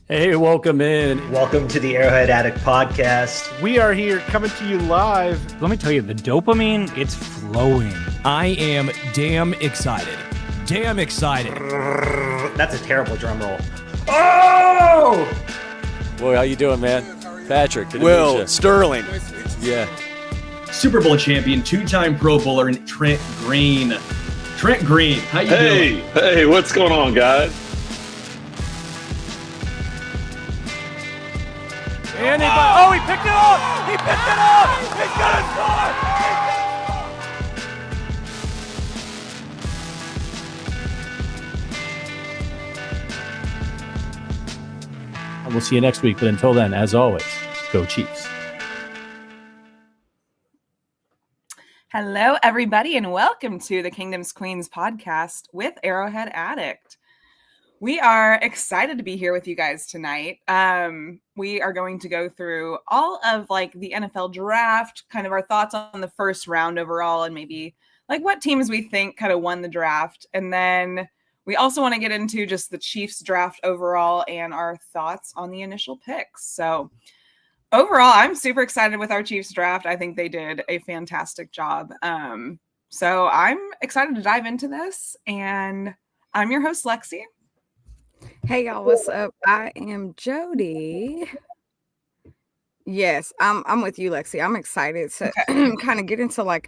Hey, welcome in. Welcome to the Arrowhead Addict podcast. We are here coming to you live. Let me tell you, the dopamine, it's flowing. I am damn excited. Damn excited. That's a terrible drum roll. Oh! Boy, how you doing, man? Patrick. Will Sterling. Yeah. Super Bowl champion, two-time Pro Bowler, and Trent Green. Trent Green, how you doing? Hey, what's going on, guys? And he picked it up! He picked it up! He's gonna score! And we'll see you next week. But until then, as always, go Chiefs. Hello, everybody, and welcome to the Kingdom's Queens podcast with Arrowhead Addict. We are excited to be here with you guys tonight. We are going to go through all of the NFL draft, kind of our thoughts on the first round overall, and maybe what teams we think kind of won the draft. And then we also want to get into just the Chiefs draft overall and our thoughts on the initial picks. So overall, I'm super excited with our Chiefs draft. I think they did a fantastic job. So I'm excited to dive into this, and I'm your host, Lexi. Hey y'all, what's up? I am Jodi. Yes, I'm with you, Lexi. I'm excited to kind of get into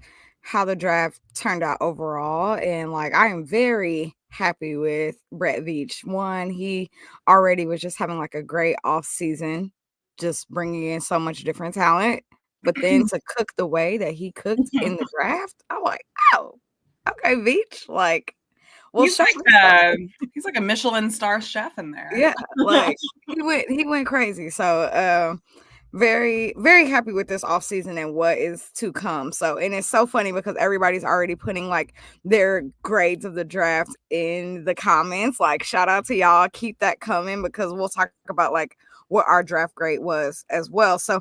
how the draft turned out overall, and I am very happy with Brett Veach. One, he already was just having a great off season, just bringing in so much different talent. But then to cook the way that he cooked in the draft, I'm like, oh, okay, Veach, well, he's like a Michelin star chef in there. Yeah, he went crazy. So very, very happy with this offseason and what is to come. So, and it's so funny because everybody's already putting their grades of the draft in the comments. Shout out to y'all. Keep that coming because we'll talk about what our draft grade was as well. So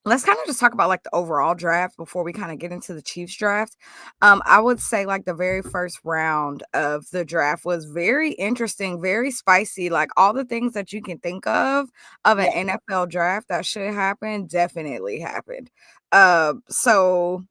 let's kind of just talk about the overall draft before we kind of get into the Chiefs draft. I would say the very first round of the draft was very interesting, very spicy. All the things that you can think of an NFL draft that should happen definitely happened. So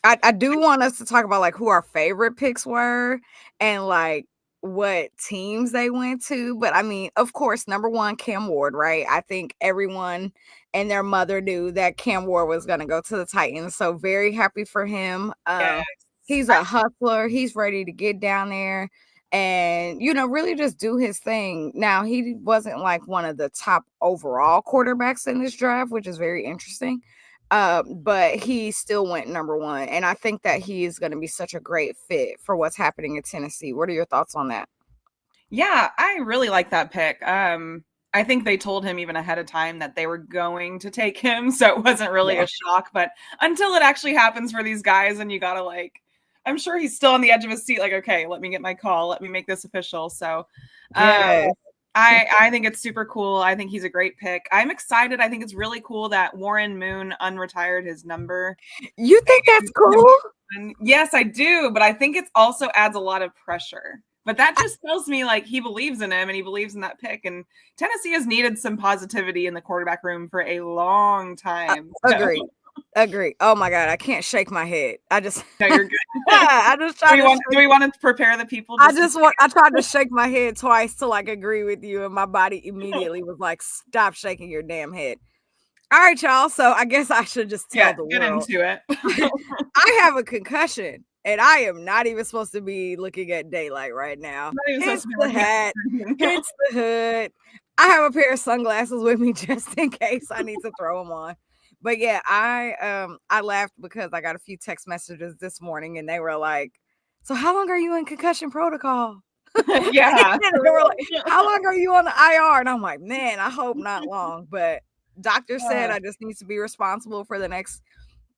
I do want us to talk about who our favorite picks were and what teams they went to. But I mean, of course, number one, Cam Ward, right? I think everyone and their mother knew that Cam Ward was going to go to the Titans. So very happy for him. Yes. He's a hustler. He's ready to get down there and, really just do his thing. Now, he wasn't one of the top overall quarterbacks in this draft, which is very interesting. But he still went number one. And I think that he is going to be such a great fit for what's happening in Tennessee. What are your thoughts on that? Yeah, I really like that pick. I think they told him even ahead of time that they were going to take him. So it wasn't really a shock. But until it actually happens for these guys, and you got to I'm sure he's still on the edge of his seat. Okay, let me get my call. Let me make this official. So I think it's super cool. I think he's a great pick. I'm excited. I think it's really cool that Warren Moon unretired his number. You think that's cool? Yes, I do. But I think it also adds a lot of pressure. But that just tells me he believes in him and he believes in that pick. And Tennessee has needed some positivity in the quarterback room for a long time. Agree. Oh my God, I can't shake my head. No, you're good. I just tried. Do we want to prepare the people? I tried to shake my head twice to agree with you, and my body immediately was stop shaking your damn head. All right, y'all. So I guess I should just tell the world. Get into it. I have a concussion, and I am not even supposed to be looking at daylight right now. Hence the hat. Hence the hood. I have a pair of sunglasses with me just in case I need to throw them on. But yeah, I laughed because I got a few text messages this morning, and they were like, "So how long are you in concussion protocol?" Yeah. They were like, "How long are you on the IR?" And I'm like, "Man, I hope not long." But doctor said I just need to be responsible for the next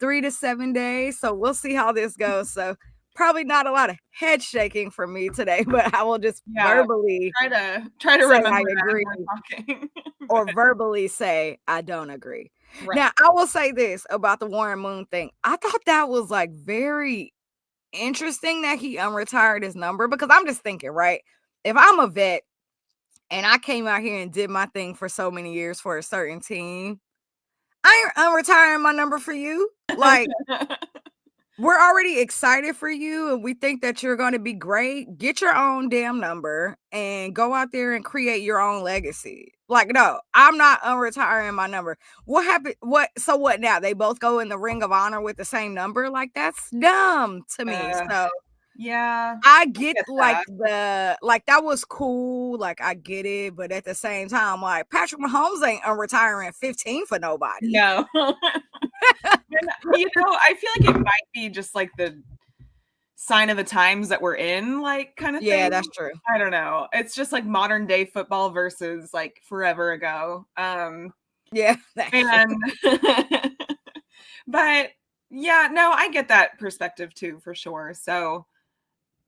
3 to 7 days. So we'll see how this goes. So probably not a lot of head shaking for me today, but I will just verbally try to remember I agree or verbally say I don't agree. Right. Now, I will say this about the Warren Moon thing. I thought that was very interesting that he unretired his number, because I'm just thinking, right? If I'm a vet and I came out here and did my thing for so many years for a certain team, I ain't unretiring my number for you. Like, we're already excited for you and we think that you're going to be great. Get your own damn number and go out there and create your own legacy. Like, no, I'm not unretiring my number. What happened? So what now? They both go in the Ring of Honor with the same number? Like, that's dumb to me. So yeah, I get like that was cool. Like, I get it. But at the same time, like, Patrick Mahomes ain't unretiring 15 for nobody. No. I feel like it might be just like the sign of the times that we're in, like, kind of thing. Yeah, that's true. I don't know. It's just like modern day football versus like forever ago. Yeah. And but yeah, no, I get that perspective too, for sure. So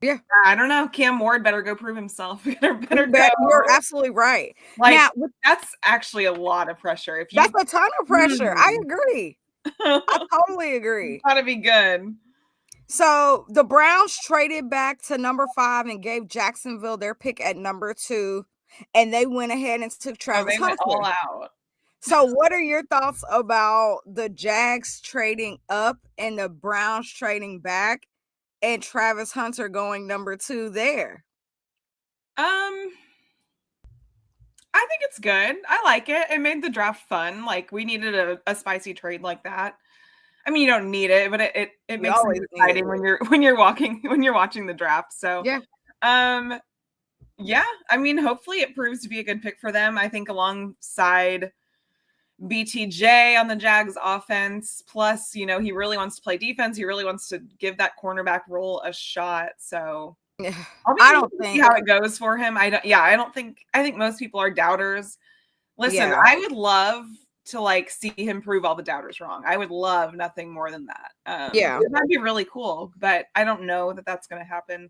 yeah, I don't know. Cam Ward better go prove himself. Better go. You're absolutely right. Like, now, that's actually a lot of pressure. That's a ton of pressure. I agree. I totally agree. Gotta be good. So the Browns traded back to number 5 and gave Jacksonville their pick at number 2, and they went ahead and took Travis Hunter. Went all out. So what are your thoughts about the Jags trading up and the Browns trading back and Travis Hunter going number 2 there? I think it's good. I like it. It made the draft fun. Like, we needed a spicy trade like that. I mean, you don't need it, but it makes it exciting when you're watching the draft. So yeah. Yeah. I mean, hopefully it proves to be a good pick for them. I think alongside BTJ on the Jags offense. Plus, you know, he really wants to play defense. He really wants to give that cornerback role a shot. So I don't think see how it goes for him. I think most people are doubters. Listen, I would love to like see him prove all the doubters wrong. I would love nothing more than that. That'd be really cool, but I don't know that that's going to happen.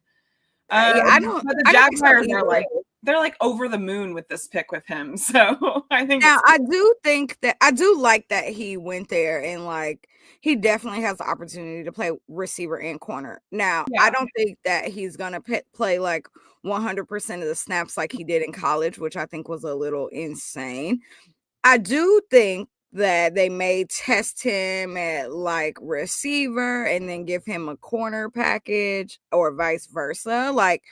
I don't. But the Jaguars are they're like over the moon with this pick with him. So I think I do like that he went there and like he definitely has the opportunity to play receiver and corner. Now, I don't think that he's gonna play like 100% of the snaps like he did in college, which I think was a little insane. I do think that they may test him at like receiver and then give him a corner package or vice versa. Like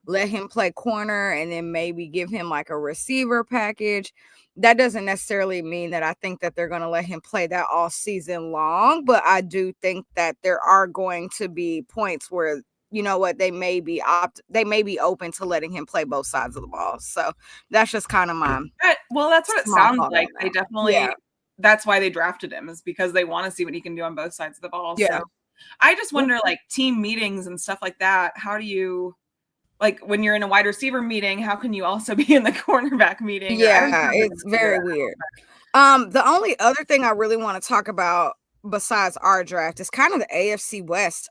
let him play corner and then maybe give him like a receiver package. That doesn't necessarily mean that I think that they're going to let him play that all season long, but I do think that there are going to be points where, you know what, they may be open to letting him play both sides of the ball. So that's just kind of my well, that's what it sounds like. They definitely that's why they drafted him, is because they want to see what he can do on both sides of the ball. Yeah. So I just wonder, like, team meetings and stuff like that, how do you, like, when you're in a wide receiver meeting, how can you also be in the cornerback meeting? Yeah, it's very weird. The only other thing I really want to talk about besides our draft is kind of the AFC West.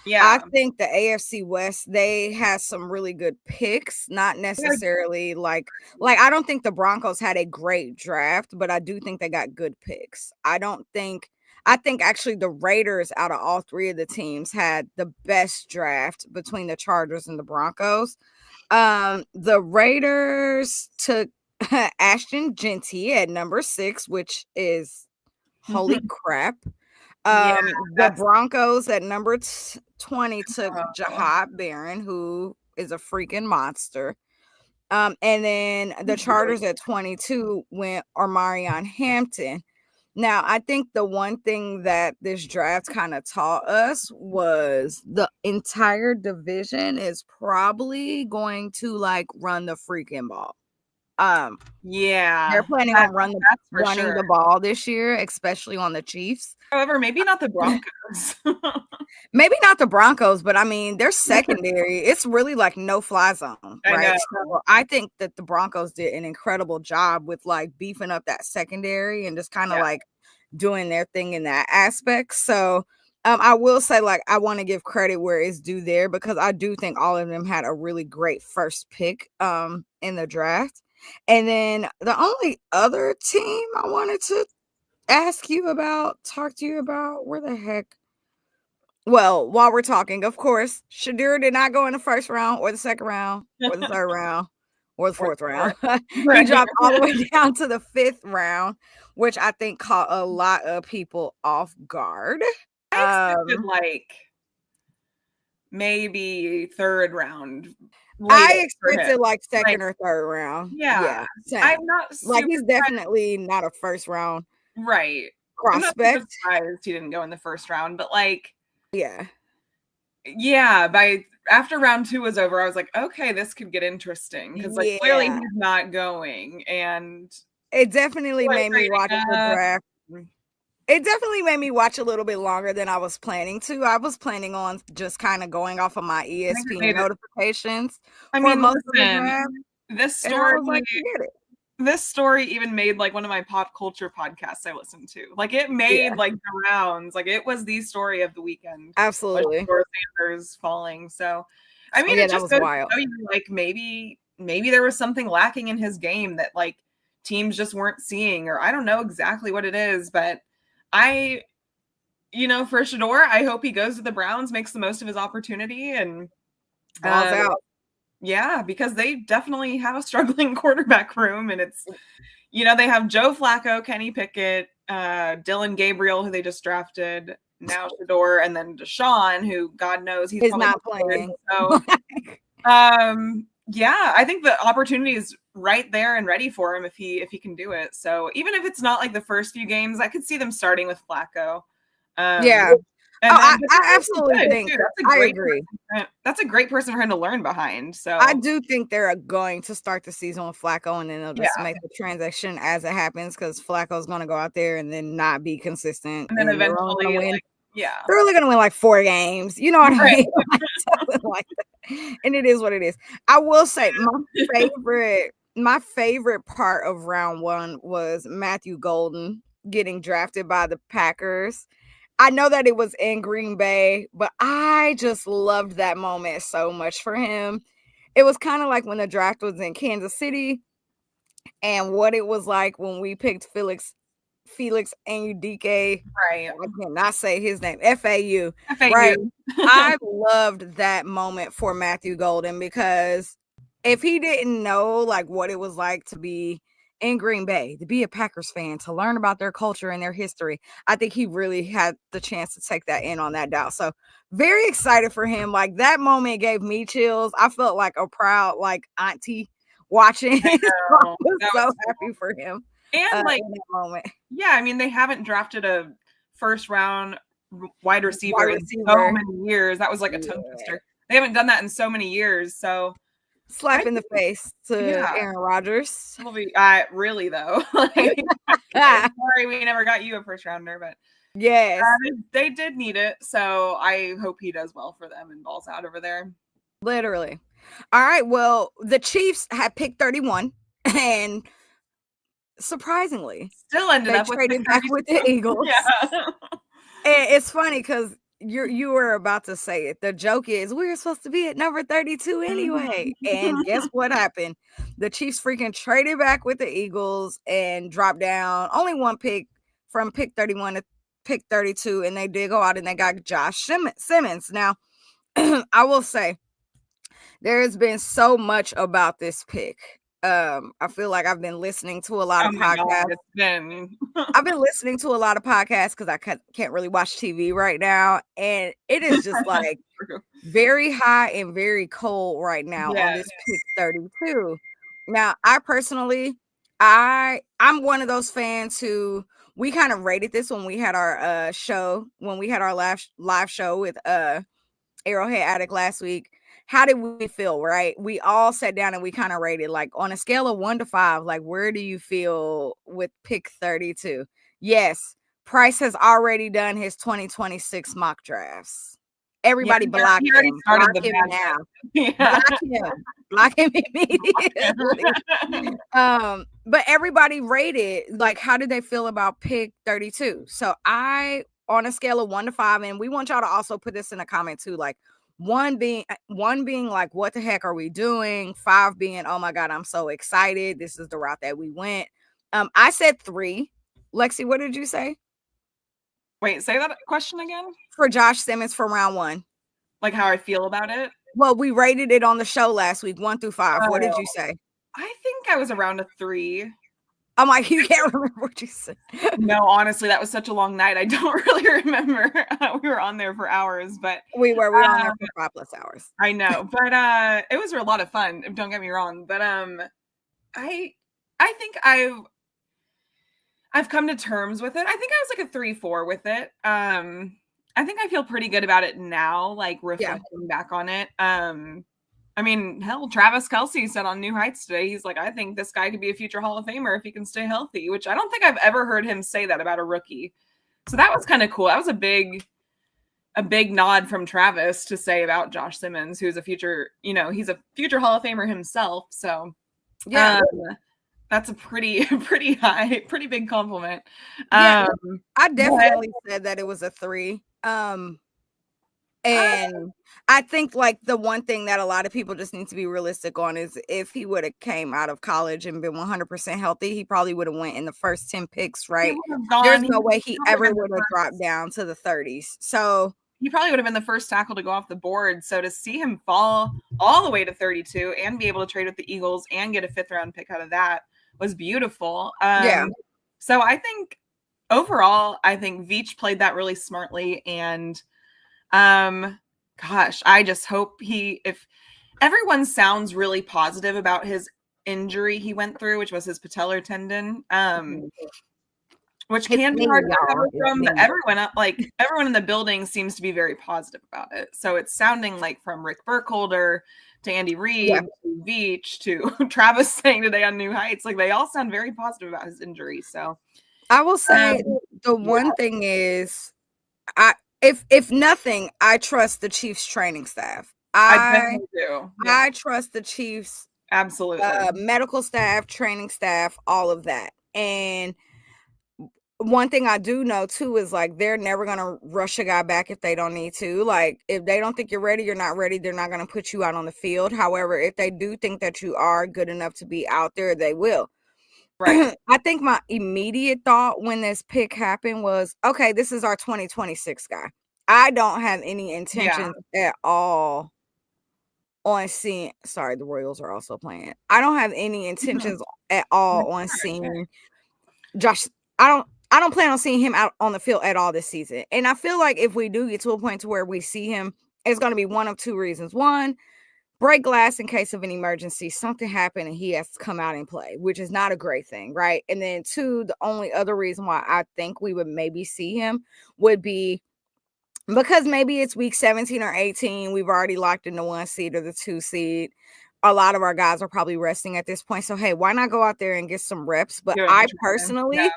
I think the AFC West, they had some really good picks, not necessarily like I don't think the Broncos had a great draft, but I do think they got good picks. I think actually the Raiders out of all three of the teams had the best draft between the Chargers and the Broncos. The Raiders took Ashton Genty at number 6, which is holy crap. The Broncos at number 20 took Jahad Barron, who is a freaking monster. And then the Chargers at 22 went Omarion Hampton. Now, I think the one thing that this draft kind of taught us was the entire division is probably going to like run the freaking ball. They're planning on running the ball this year, especially on the Chiefs. However, maybe not the Broncos. Maybe not the Broncos, but I mean, their secondary, it's really like no fly zone, right? So I think that the Broncos did an incredible job with like beefing up that secondary and just kind of like doing their thing in that aspect. So I will say, like, I want to give credit where it's due there, because I do think all of them had a really great first pick in the draft. And then the only other team I wanted to talk to you about, where the heck? Well, while we're talking, of course, Shadur did not go in the first round or the second round or the third round. or the fourth round. He Right. dropped all the way down to the 5th round, which I think caught a lot of people off guard. I expected like maybe 3rd round. I latest for expected him. like 2nd Like, or 3rd round. yeah. Same. I'm not Like super he's definitely not a 1st round right. I'm not super prospect. surprised he didn't go in the 1st round, but like, Yeah. After round 2 was over, I was like, okay, this could get interesting because like clearly Yeah. he's not going, and It definitely made me watch the up. draft. It definitely made me watch a little bit longer than I was planning to. I was planning on just kind of going off of my made ESPN it- notifications I for mean, most of the listen, draft. this And I story, was like, forget it. this story even made like one of my pop culture podcasts I listened to. Like it made like the rounds. Like it was the story of the weekend. Absolutely. Like Sanders falling. So, I mean, Yeah, it that just was goes to wild. show you, like maybe there was something lacking in his game that like teams just weren't seeing, or I don't know exactly what it is, but for Shador, I hope he goes to the Browns, makes the most of his opportunity, and Balls out. yeah, because they definitely have a struggling quarterback room, and it's, they have Joe Flacco, Kenny Pickett, Dylan Gabriel, who they just drafted, now Shador, and then Deshaun, who God knows he's He's probably not playing. So, yeah, I think the opportunity is right there and ready for him if he can do it. So even if it's not like the first few games, I could see them starting with Flacco. Yeah. I absolutely think I agree. That's a great person for him to learn behind. So I do think they're going to start the season with Flacco, and then they'll just make the transition as it happens, because Flacco's going to go out there and then not be consistent, and then eventually, they're only going to win like 4 games. You know what I mean? Something like that. And it is what it is. I will say my favorite part of round 1 was Matthew Golden getting drafted by the Packers. I know that it was in Green Bay, but I just loved that moment so much for him. It was kind of like when the draft was in Kansas City and what it was like when we picked Felix Anudike. Right. I cannot say his name. FAU. FAU. Right. I loved that moment for Matthew Golden, because if he didn't know like what it was like to be in Green Bay, to be a Packers fan, to learn about their culture and their history, I think he really had the chance to take that in on that dial. So very excited for him. Like that moment gave me chills. I felt like a proud like auntie watching. I was so happy for him. And like in that moment. Yeah, I mean, they haven't drafted a first round wide receiver in so many years. That was like a tongue twister. They haven't done that in so many years. So slap in the face to Aaron Rodgers. Really though. Sorry, we never got you a first rounder, but yes, they did need it. So I hope he does well for them and balls out over there. Literally. All right. Well, the Chiefs had picked 31, and surprisingly, still ended up traded back with the Eagles. Yeah. And it's funny because you were about to say it. The joke is we were supposed to be at number 32 anyway. And guess what happened? The Chiefs freaking traded back with the Eagles and dropped down only one pick from pick 31 to pick 32. And they did go out and they got Josh Simmons. Now, I will say there has been so much about this pick. I feel like I've been listening to a lot of podcasts. I've been listening to a lot of podcasts because I can't really watch TV right now. And it is just like very high and very cold right now on this pick 32. Now, I personally, I'm one of those fans who we kind of rated this when we had our show, when we had our live show with Arrowhead Addict last week. How did we feel, right? We all sat down and we kind of rated, like on a scale of 1 to 5, like where do you feel with pick 32? Yes, Price has already done his 2026 mock drafts. Everybody block him. Block him now. Block him immediately. But everybody rated, like, how did they feel about pick 32? So I, on a scale of 1 to 5, and we want y'all to also put this in a comment too, like, one being like, what the heck are we doing? 5 being, oh my God, I'm so excited. This is the route that we went. I said 3. Lexi, what did you say? Wait, say that question again. For Josh Simmons for round 1. Like how I feel about it? Well, we rated it on the show last week, 1 through 5. What did you say? I was around a 3. I'm like, you can't remember what you said. No, honestly, that was such a long night. I don't really remember. We were on there for hours, but we were on there for 5+ hours. I know, but it was a lot of fun. Don't get me wrong, but I think I've come to terms with it. I think I was like a 3-4 with it. I think I feel pretty good about it now, like reflecting back on it. I mean, hell, Travis Kelce said on New Heights today, he's like, I think this guy could be a future Hall of Famer if he can stay healthy, which I don't think I've ever heard him say that about a rookie. So that was kind of cool. That was a big nod from Travis to say about Josh Simmons, who's a future, he's a future Hall of Famer himself. So yeah, that's a pretty big compliment. I definitely said that it was a 3. And I think like the one thing that a lot of people just need to be realistic on is if he would have came out of college and been 100% healthy, he probably would have went in the first 10 picks, right? There's no way he ever would have dropped down to the 30s. So he probably would have been the first tackle to go off the board. So to see him fall all the way to 32 and be able to trade with the Eagles and get a 5th round pick out of that was beautiful. So I think overall, I think Veach played that really smartly. And gosh, I just hope if everyone sounds really positive about his injury he went through, which was his patellar tendon, which can be hard to recover from, but everyone in the building seems to be very positive about it. So it's sounding like from Rick Burkholder to Andy Reid to Veach to Travis saying today on New Heights, like they all sound very positive about his injury. So I will say the one thing is, if nothing, I trust the Chiefs training staff. I definitely do. Yeah. I trust the Chiefs absolutely medical staff, training staff, all of that. And one thing I do know too is like they're never gonna rush a guy back if they don't need to. Like if they don't think you're ready, you're not ready. They're not gonna put you out on the field. However, if they do think that you are good enough to be out there, they will. Right. I think my immediate thought when this pick happened was, okay, this is our 2026 guy. I don't have any intentions at all on seeing. Sorry, the Royals are also playing. I don't have any intentions at all on seeing Josh. I don't plan on seeing him out on the field at all this season. And I feel like if we do get to a point to where we see him, it's going to be one of two reasons. One, break glass in case of an emergency, something happened and he has to come out and play, which is not a great thing, right? And then two, the only other reason why I think we would maybe see him would be because maybe it's week 17 or 18. We've already locked in the 1 seed or the 2 seed. A lot of our guys are probably resting at this point. So, hey, why not go out there and get some reps? But I personally,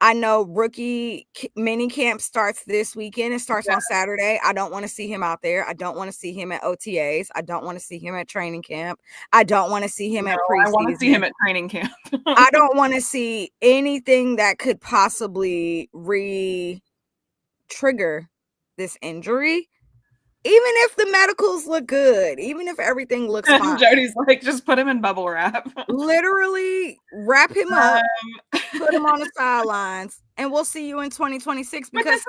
I know rookie mini camp starts this weekend. It starts on Saturday. I don't want to see him out there. I don't want to see him at OTAs. I don't want to see him at training camp. I don't want to see him at preseason. I want to see him at training camp. I don't want to see anything that could possibly trigger this injury. Even if the medicals look good, even if everything looks fine. Jodi's like, just put him in bubble wrap. Literally wrap him up, put him on the sidelines, and we'll see you in 2026. Because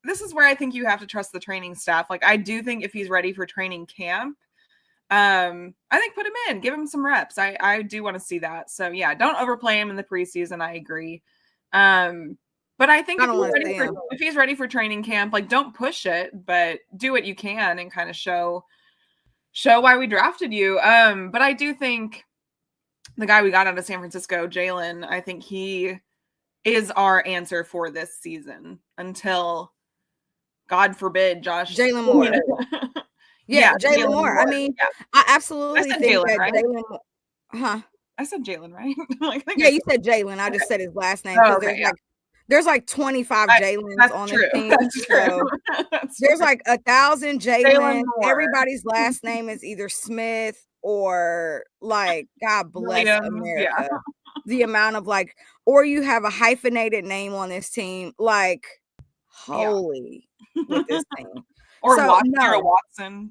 this is where I think you have to trust the training staff. Like I do think if he's ready for training camp, I think put him in, give him some reps. I do want to see that. So yeah, don't overplay him in the preseason. I agree. But I think if he's ready for training camp, like don't push it, but do what you can and kind of show why we drafted you. But I do think the guy we got out of San Francisco, Jalen, I think he is our answer for this season until, God forbid, Jalen Moore. Jalen Moore. I mean, I absolutely think Jalen, that right? Jalen. I said Jalen, right? You said Jalen. I just said his last name. There's like 25 Jalens on the team. So there's like 1,000 Jalen. Everybody's last name is either Smith or like, God bless America. Yeah. The amount of like, or you have a hyphenated name on this team, like holy with this team. Or Watson.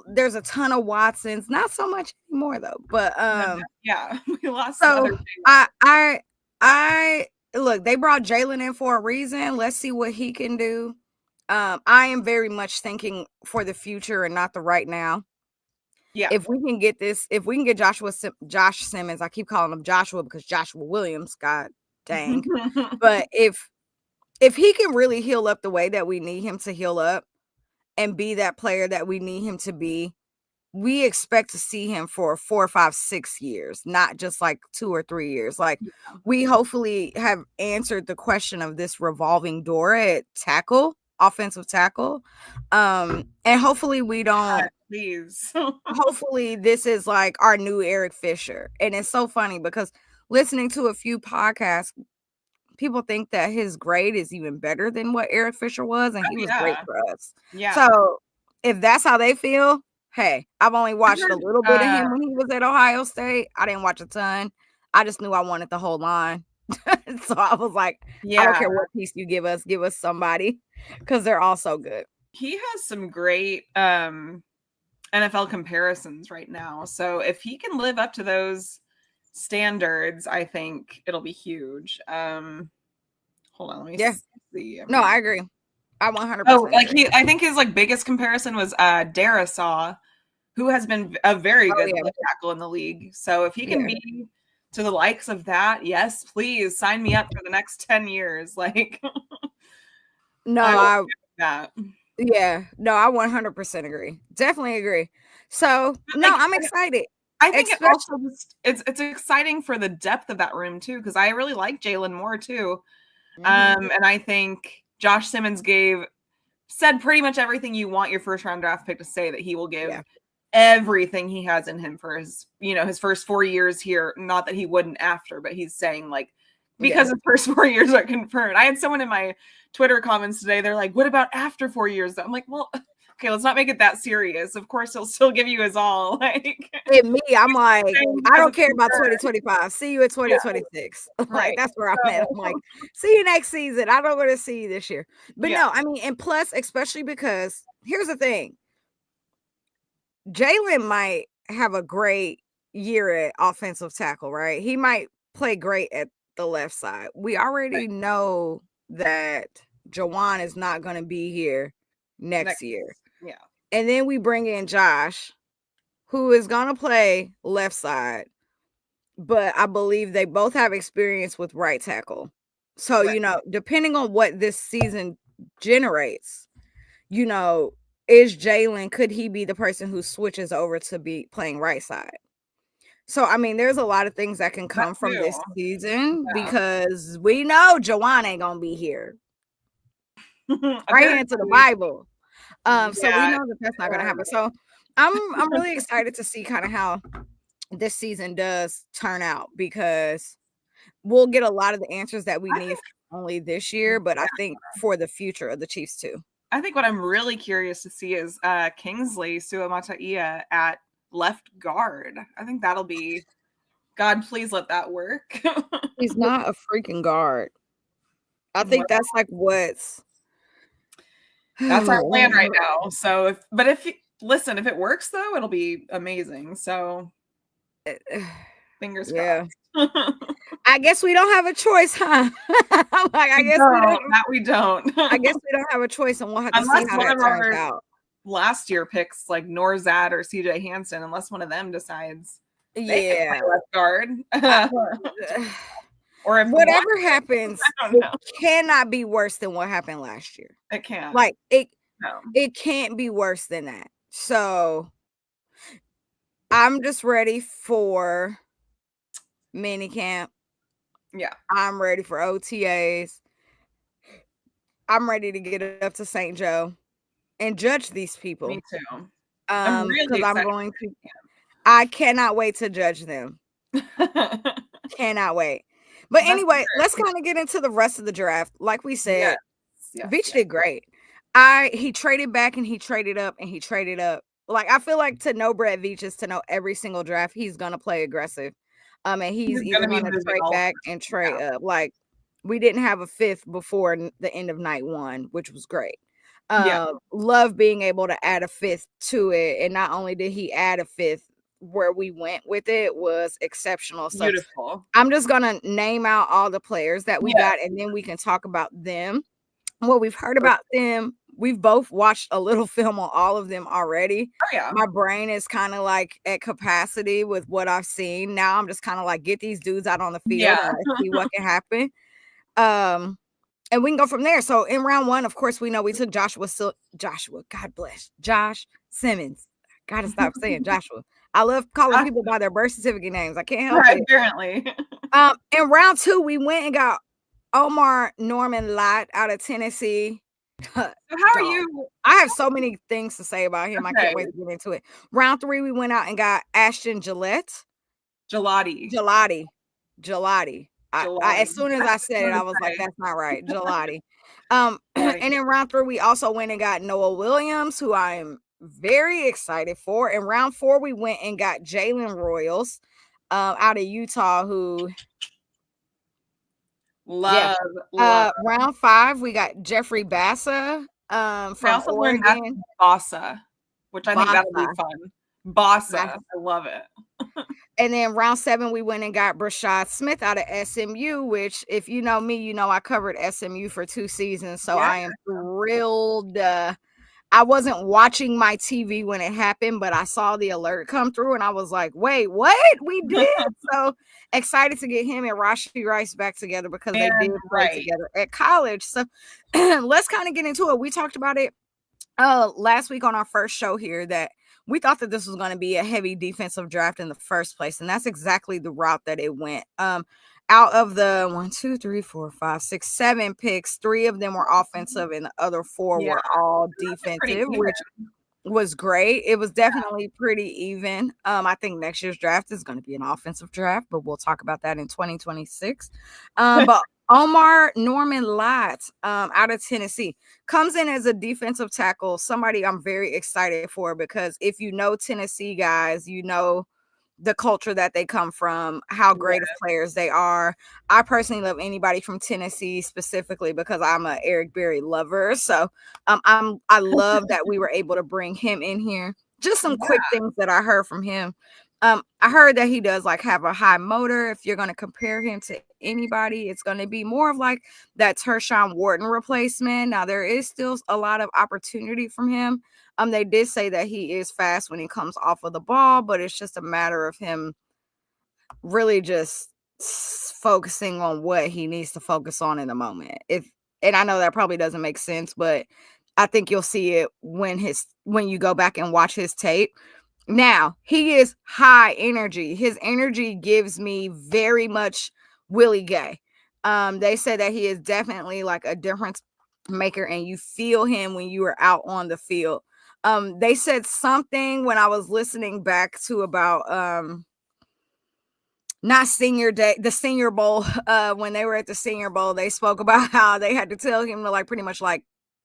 There's a ton of Watsons, not so much anymore though. But we lost. So I look, they brought Jalen in for a reason. Let's see what he can do. I am very much thinking for the future and not the right now. Yeah. If we can get Josh Simmons, I keep calling him Joshua because Joshua Williams, god dang. But if he can really heal up the way that we need him to heal up and be that player that we need him to be, we expect to see him for 4, 5, 6 years, not just like 2 or 3 years. Like, we hopefully have answered the question of this revolving door at offensive tackle. And hopefully we don't. Please. Hopefully this is like our new Eric Fisher. And it's so funny because listening to a few podcasts, people think that his grade is even better than what Eric Fisher was, and he was great for us. Yeah. So if that's how they feel, hey, I've only watched a little bit of him when he was at Ohio State. I didn't watch a ton. I just knew I wanted the whole line. So I was like, I don't care what piece you give us somebody, because they're all so good. He has some great NFL comparisons right now. So if he can live up to those standards, I think it'll be huge. Hold on, let me see. No, I agree. I 100%. Oh, like I think his like biggest comparison was Darasaw, who has been a very good left tackle in the league. So if he can be to the likes of that, yes, please sign me up for the next 10 years. Like, I 100% agree. Definitely agree. So I'm excited. I think it's exciting for the depth of that room too, because I really like Jalen Moore too. And I think Josh Simmons said pretty much everything you want your first round draft pick to say, that he will give everything he has in him for his first 4 years here. Not that he wouldn't after, but he's saying like, because his first 4 years are confirmed. I had someone in my Twitter comments today, they're like, what about after 4 years? I'm like, well, okay, let's not make it that serious. Of course, he'll still give you his all. Like, and me, I'm like, I don't care about 2025. See you at 2026. Like, that's where I'm at. I'm like, see you next season. I don't want to see you this year. But no, I mean, and plus, especially because here's the thing. Jalen might have a great year at offensive tackle, right? He might play great at the left side. We already know that Jawan is not going to be here next year. Yeah. And then we bring in Josh, who is going to play left side, but I believe they both have experience with right tackle. So, depending on what this season generates, is Jalen, could he be the person who switches over to be playing right side? So, I mean, there's a lot of things that can come from this season because we know Jawan ain't going to be here. Right into the Bible. So we know that that's not going to happen. So I'm really excited to see kind of how this season does turn out, because we'll get a lot of the answers that we need only this year, but I think for the future of the Chiefs too. I think what I'm really curious to see is Kingsley Suamataia at left guard. I think that'll be, God, please let that work. He's not a freaking guard. I think that's like that's our plan right now. So if it works though, it'll be amazing. So fingers crossed. I guess we don't have a choice, huh? We don't. I guess we don't have a choice, and we'll have to see how that turns out. Last year picks like Norzad or CJ Hansen, unless one of them decides they can play left guard. Or if whatever happens, it cannot be worse than what happened last year. It can't. Like it can't be worse than that. So I'm just ready for minicamp. Yeah. I'm ready for OTAs. I'm ready to get up to St. Joe and judge these people. Me too. Because I cannot wait to judge them. Cannot wait. But anyway, let's kind of get into the rest of the draft. Like we said, Veach did great. He traded back and he traded up and he traded up. Like, I feel like to know Brett Veach is to know every single draft he's gonna play aggressive. And he's either gonna trade back and trade up. Like, we didn't have a fifth before the end of night one, which was great. Love being able to add a fifth to it. And not only did he add a fifth, where we went with it was exceptional. So beautiful. I'm just gonna name out all the players that we got, and then we can talk about them, what we've heard about them, we've both watched a little film on all of them already. Oh yeah. My brain is kind of like at capacity with what I've seen. Now I'm just kind of like, get these dudes out on the field and let's see what can happen. And we can go from there. So in round 1, of course, we know we took Joshua, God bless, Josh Simmons. Gotta stop saying Joshua. I love calling people by their birth certificate names. I can't help it. Apparently. In round 2, we went and got Omar Norman-Lott out of Tennessee. So how are you? I have so many things to say about him. I can't wait to get into it. Round 3, we went out and got Ashton Gelati. As soon as I said it, I was like, that's not right. Gelati. And in round 3, we also went and got Noah Williams, who I am very excited for. In round 4, we went and got Jalen Royals out of Utah, who love. Round 5, we got Jeffrey Bassa from Oregon. Bassa, which I think that'll be fun. Bassa. I love it. And then round 7, we went and got Brashad Smith out of SMU, which if you know me, you know I covered SMU for 2 seasons. So I am thrilled. I wasn't watching my TV when it happened, but I saw the alert come through and I was like, wait, what? We did? So excited to get him and Rashee Rice back together because they did play together at college. So let's kind of get into it. We talked about it last week on our first show here that we thought that this was going to be a heavy defensive draft in the first place. And that's exactly the route that it went. Out of the 1, 2, 3, 4, 5, 6, 7 picks, 3 of them were offensive and the other 4 were all defensive, which was great. It was definitely pretty even. I think next year's draft is going to be an offensive draft, but we'll talk about that in 2026. But Omar Norman-Lott out of Tennessee comes in as a defensive tackle, somebody I'm very excited for because if you know Tennessee guys, you know the culture that they come from, how great of players they are. I personally love anybody from Tennessee specifically because I'm a Eric Berry lover. So I love that we were able to bring him in here. Just some quick things that I heard from him. I heard that he does like have a high motor. If you're going to compare him to anybody, it's going to be more of like that Tershawn Wharton replacement. Now there is still a lot of opportunity from him. They did say that he is fast when he comes off of the ball, but it's just a matter of him really just focusing on what he needs to focus on in the moment. And I know that probably doesn't make sense, but I think you'll see it when you go back and watch his tape. Now, he is high energy. His energy gives me very much Willie Gay. They said that he is definitely like a difference maker and you feel him when you are out on the field. They said something when I was listening back to about not senior day, the Senior Bowl. When they were at the Senior Bowl, they spoke about how they had to tell him to like pretty much like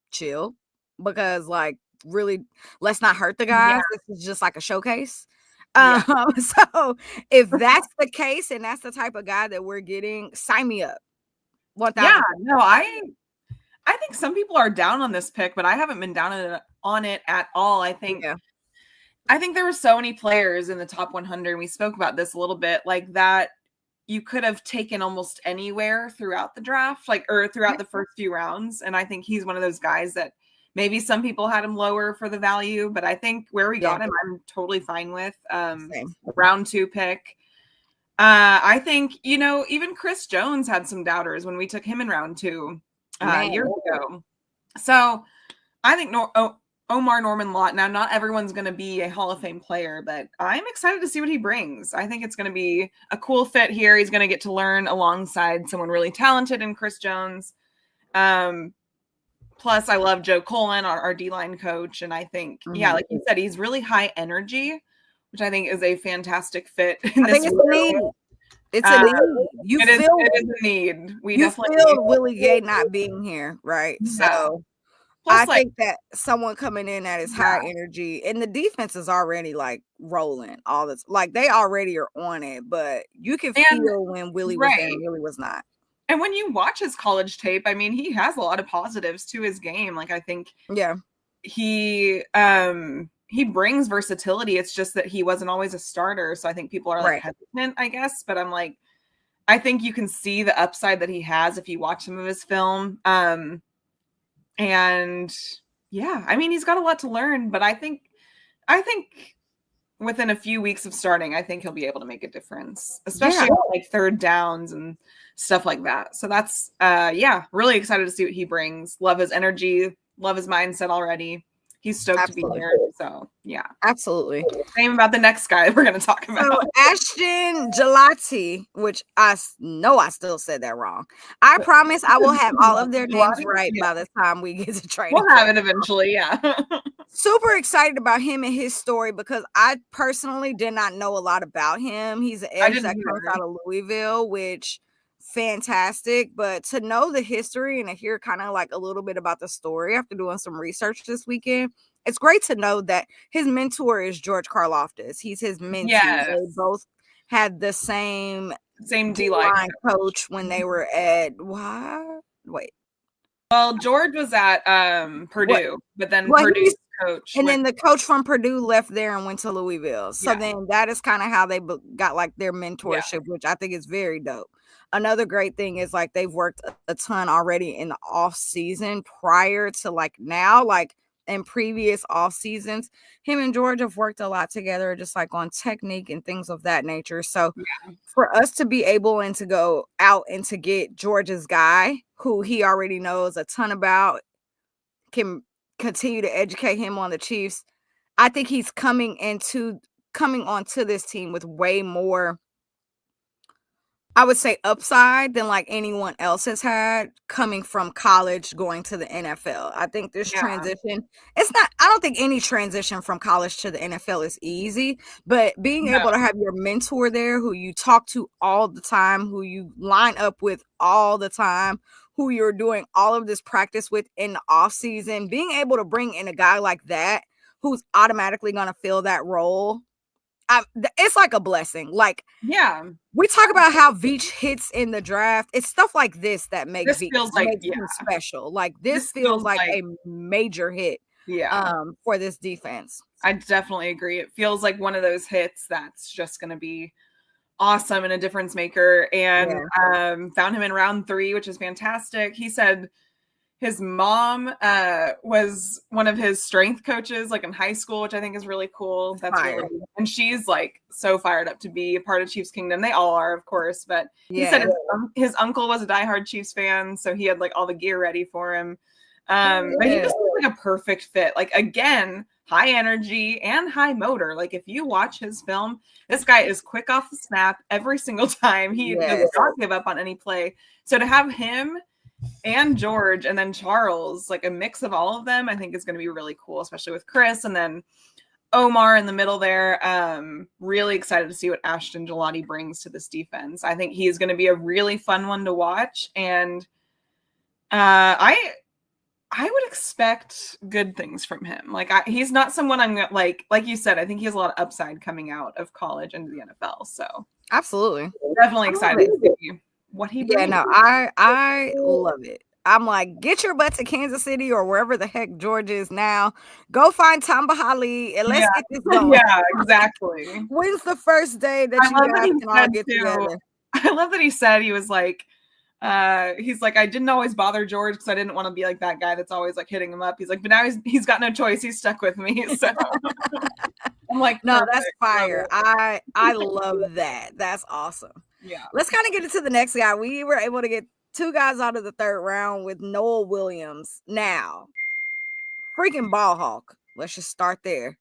chill because like really let's not hurt the guys. This is just like a showcase. So if that's the case and that's the type of guy that we're getting, sign me up. I think some people are down on this pick, but I haven't been down on it at all. I think there were so many players in the top 100. And we spoke about this a little bit, like that you could have taken almost anywhere throughout the draft, or throughout the first few rounds. And I think he's one of those guys that maybe some people had him lower for the value, but I think where we got him, I'm totally fine with. Round 2 pick. I think, even Chris Jones had some doubters when we took him in round 2. Years ago. So I think Omar Norman-Lott, now not everyone's going to be a Hall of Fame player, but I'm excited to see what he brings. I think it's going to be a cool fit here. He's going to get to learn alongside someone really talented in Chris Jones. Plus I love Joe Colin, our D-line coach. And I think, like you said, he's really high energy, which I think is a fantastic fit. I think it's a need. It's a need. It is a need. You feel Willie Gay not being here, right? So I think that someone coming in that is high energy, and the defense is already like rolling all this, like they already are on it, but you can feel when Willie was there and Willie was not. And when you watch his college tape, I mean, he has a lot of positives to his game. Like I think, he brings versatility. It's just that he wasn't always a starter. So I think people are like hesitant, I guess. But I'm like, I think you can see the upside that he has if you watch some of his film. And yeah, I mean, he's got a lot to learn, but I think within a few weeks of starting, I think he'll be able to make a difference, especially with, like, third downs and stuff like that. So that's really excited to see what he brings. Love his energy, love his mindset already. He's stoked to be here. So yeah. Absolutely. Same about the next guy we're gonna talk about. So Ashton Gelati, which I know I still said that wrong. I promise I will have all of their names right by the time we get to training. We'll have it eventually, yeah. Super excited about him and his story because I personally did not know a lot about him. He's an edge that comes out of Louisville, which fantastic. But to know the history and to hear kind of like a little bit about the story after doing some research this weekend, it's great to know that his mentor is George Karlaftis. He's his mentee. Yes. They both had the same D-line coach when they were at wait. Well, George was at Purdue, but then Purdue's coach. And then the coach from Purdue left there and went to Louisville. So then that is kind of how they got like their mentorship, which I think is very dope. Another great thing is like they've worked a ton already in the off season prior to like now, like in previous off seasons. Him and George have worked a lot together, just like on technique and things of that nature. So for us to be able and to go out and to get George's guy, who he already knows a ton about, can continue to educate him on the Chiefs. I think he's coming onto this team with way more, I would say, upside than like anyone else has had coming from college going to the NFL. I think this transition, I don't think any transition from college to the NFL is easy, but being able to have your mentor there who you talk to all the time, who you line up with all the time, who you're doing all of this practice with in the off season, being able to bring in a guy like that who's automatically going to fill that role, it's like a blessing. Like, we talk about how Veach hits in the draft. It's stuff like this that makes Veach him special. Like this feels like a major hit for this defense. I definitely agree. It feels like one of those hits that's just going to be awesome and a difference maker. And found him in round 3, which is fantastic. He said his mom was one of his strength coaches, like in high school, which I think is really cool. That's really, and she's like so fired up to be a part of Chiefs Kingdom. They all are, of course, but he said his uncle was a diehard Chiefs fan, so he had like all the gear ready for him. But he just looks like a perfect fit. Like, again, high energy and high motor. Like, if you watch his film, this guy is quick off the snap every single time. He does not give up on any play. So to have him and George and then Charles, like a mix of all of them, I think is going to be really cool, especially with Chris and then Omar in the middle there. Really excited to see what Ashton Gelati brings to this defense. I think he's going to be a really fun one to watch, and I would expect good things from him. Like, he's not someone I'm gonna like you said. I think he has a lot of upside coming out of college into the NFL. So absolutely, definitely excited to see what he brings. I love it. I'm like, get your butt to Kansas City or wherever the heck George is now. Go find Tamba Hali and let's get this going. Yeah, exactly. When's the first day that you guys can all get together? I love that he said, he was like, he's like, I didn't always bother George because I didn't want to be like that guy that's always like hitting him up. He's like, but now he's got no choice. He's stuck with me. So I'm like, no, that's fire. I love that. That's awesome. Yeah. Let's kind of get into the next guy. We were able to get 2 guys out of the 3rd round with Noel Williams. Now, freaking ball hawk. Let's just start there.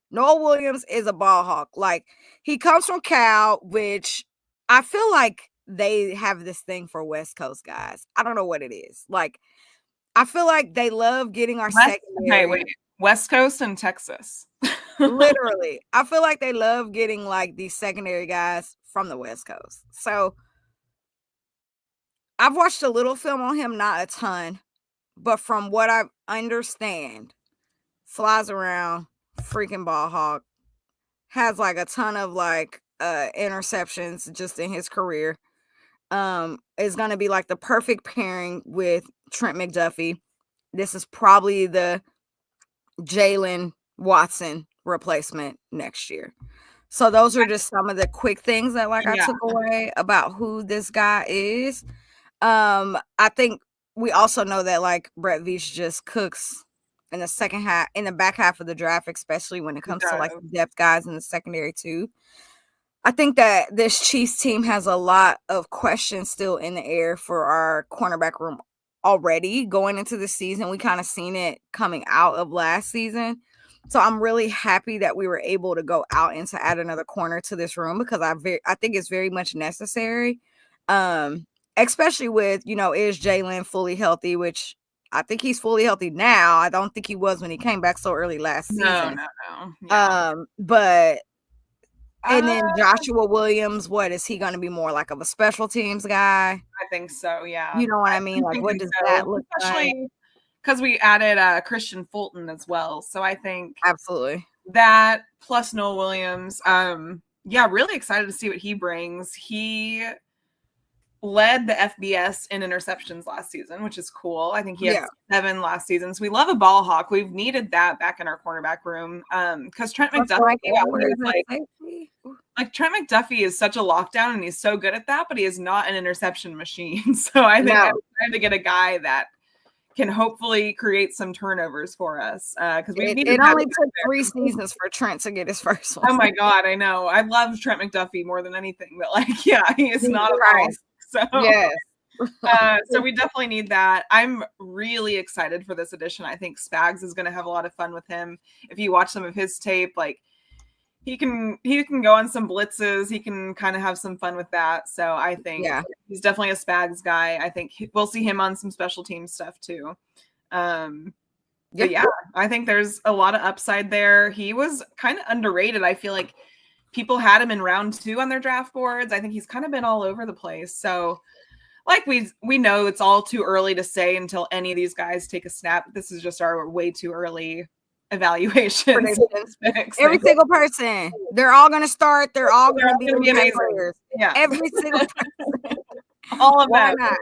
Noel Williams is a ball hawk. Like, he comes from Cal, which I feel like they have this thing for West Coast guys. I don't know what it is. Like, I feel like they love getting our secondary. Wait. West Coast and Texas. Literally. I feel like they love getting like these secondary guys from the West Coast. So I've watched a little film on him, not a ton, but from what I understand, flies around, freaking ball hawk, has like a ton of like interceptions just in his career. Is going to be like the perfect pairing with Trent McDuffie. This is probably the Jalen Watson replacement next year. So those are just some of the quick things that like I took away about who this guy is. I think we also know that like Brett Veach just cooks in the back half of the draft, especially when it comes to like depth guys in the secondary too. I think that this Chiefs team has a lot of questions still in the air for our cornerback room already going into the season. We kind of seen it coming out of last season. So I'm really happy that we were able to go out and to add another corner to this room because I think it's very much necessary. Especially with, is Jalen fully healthy, which I think he's fully healthy now. I don't think he was when he came back so early last season. No. Yeah. But and then Joshua Williams, what is he going to be more like of a special teams guy? I think so, yeah. You know what I mean? Like, what does that look like? Especially because we added Christian Fulton as well. So I think absolutely that plus Noel Williams. Really excited to see what he brings. He led the FBS in interceptions last season, which is cool. I think he had 7 last season. So we love a ball hawk. We've needed that back in our cornerback room. Because Trent McDuffie, Trent McDuffie is such a lockdown and he's so good at that, but he is not an interception machine. So I think I'm trying to get a guy that can hopefully create some turnovers for us. Because it only took 3 seasons for Trent to get his first one. Oh my God, I know. I love Trent McDuffie more than anything, but he is not a risk. So yes. So we definitely need that. I'm really excited for this edition. I think Spags is going to have a lot of fun with him. If you watch some of his tape, he can go on some blitzes. He can kind of have some fun with that. So I think he's definitely a Spags guy. I think we'll see him on some special team stuff too. But I think there's a lot of upside there. He was kind of underrated. I feel like people had him in round 2 on their draft boards. I think he's kind of been all over the place. So we know it's all too early to say until any of these guys take a snap. This is just our way too early evaluation. Every single person, they're all going to start. They're all going to be amazing players. Yeah, every single person. All of why them. Not?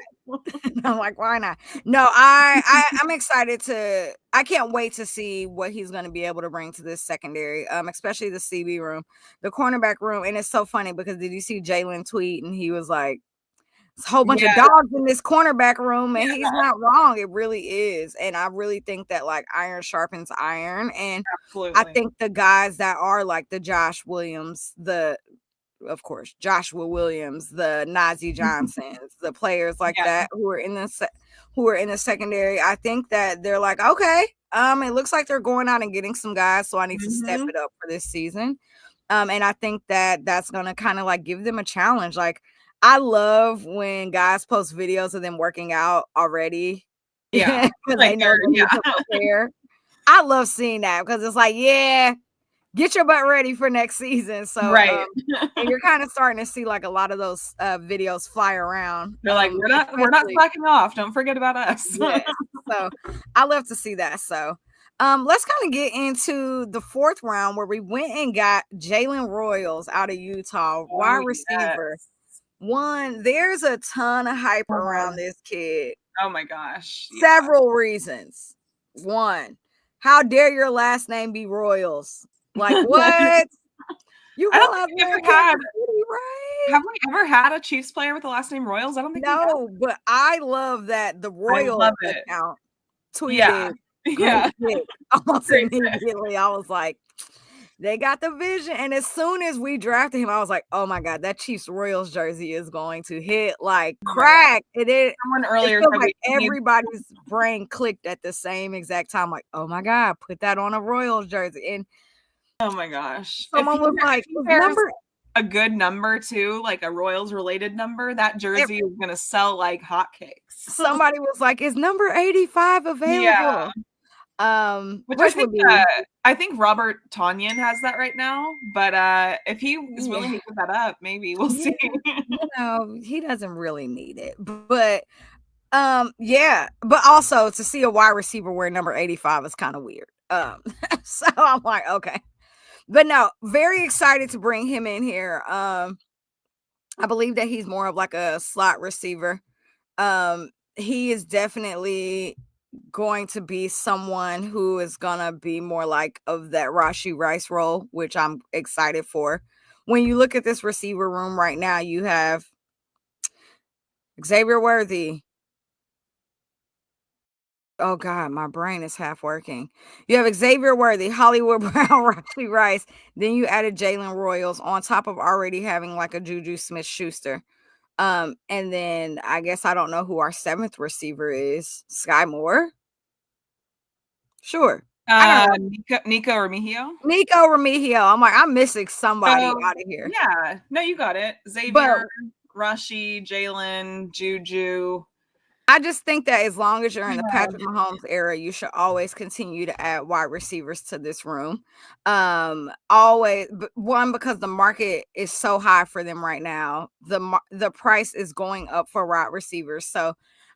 I'm like, why not? No, I'm excited I can't wait to see what he's going to be able to bring to this secondary, especially the CB room, the cornerback room. And it's so funny because did you see Jalen tweet? And he was like, it's a whole bunch of dogs in this cornerback room, and he's not wrong. It really is. And I really think that iron sharpens iron. And absolutely. I think the guys that are like the Josh Williams, Joshua Williams, the Najee Johnsons, the players like that who are in the secondary, I think that they're like, okay, it looks like they're going out and getting some guys, so I need to step it up for this season. And I think that that's going to kind of give them a challenge. I love when guys post videos of them working out already. Yeah. Because they know they need to prepare. I love seeing that because it's get your butt ready for next season. So right. And you're kind of starting to see a lot of those videos fly around. They're like, we're not slacking off. Don't forget about us. Yes. So I love to see that. So let's kind of get into the 4th round where we went and got Jalen Royals out of Utah, wide receiver. There's a ton of hype around this kid. Oh my gosh. Several reasons. 1, how dare your last name be Royals? What? You have we ever had a Chiefs player with the last name Royals? I don't think no, but I love that the Royals account tweeted. Almost immediately. I was like, they got the vision. And as soon as we drafted him, I was like, oh my God, that Chiefs Royals jersey is going to hit crack. Someone earlier said everybody's brain clicked at the same exact time. Like, oh my God, put that on a Royals jersey. And oh my gosh. Someone was like, a good number too, a Royals related number, that jersey is going to sell like hotcakes. Somebody was like, is number 85 available? Yeah. Which I think Robert Tonyan has that right now, but if he is willing to put that up, maybe we'll see. He doesn't really need it, but but also to see a wide receiver wear number 85 is kind of weird. So I'm like, okay, but no, very excited to bring him in here. I believe that he's more of a slot receiver. He is definitely going to be someone who is gonna be more of that Rashee Rice role, which I'm excited for. When you look at this receiver room right now, you have Xavier Worthy, Oh God, my brain is half working. You have Xavier Worthy, Hollywood Brown, Rashee Rice. Then you added Jalen Royals on top of already having like a Juju Smith-Schuster. And then I guess I don't know who our 7th receiver is. Sky Moore? Sure. I don't know. Nico Remigio. Nico Remigio. I'm like, I'm missing somebody out of here. Yeah. No, you got it. Xavier, Rashee, Jalen, Juju. I just think that as long as you're in the Patrick Mahomes era, you should always continue to add wide receivers to this room. Always, one, because the market is so high for them right now. The price is going up for wide receivers. So